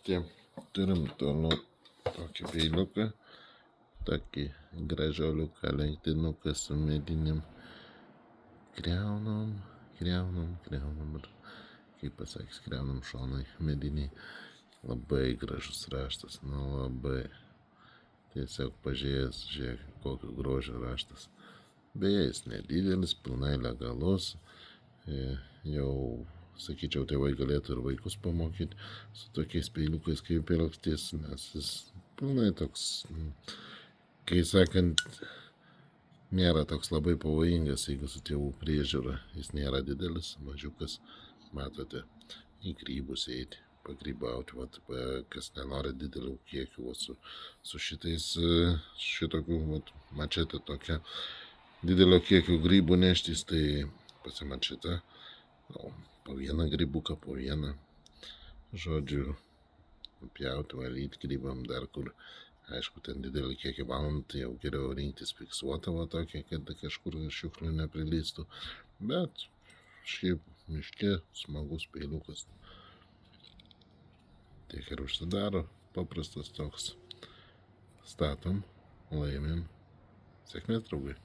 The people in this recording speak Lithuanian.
Tie turim toliau tokį peiliuką, tokį gražioliuką lenktinuką su mediniam kriaunom ir, kaip pasakys, kriaunam šonai mediniai. Labai gražus raštas, labai. Tiesiog pažiūrėjęs, žiūrėk, kokio grožio raštas. Beje, jis nedidelis, pilnai legalus. Jau, sakyčiau, tėvai galėtų ir vaikus pamokyti su tokiais peiliukais kaip elgtis, nes jis pilnai toks, kai sakant, nėra toks labai pavojingas, jeigu su tėvų priežiūra. Jis nėra didelis, mažiukas, matote, į grybus eiti, pagrybauti, vat, kas nenori didelių kiekių, su šitais, šitokių, vat, mačetė tokia, didelio kiekio grybų neštis, tai pasimačetė, po vieną grybuką, po vieną, žodžiu, pjauti, valyti grybam dar kur. Aišku, ten didelį kiekį valandų, tai jau geriau rinktis fiksuotą va tokią, kad kažkur šiukšlių neprilystų. Bet šiaip miške smagus peiliukas. Tiek ir užsidaro, paprastas toks. Statom, laimim. Sėkmės, draugai.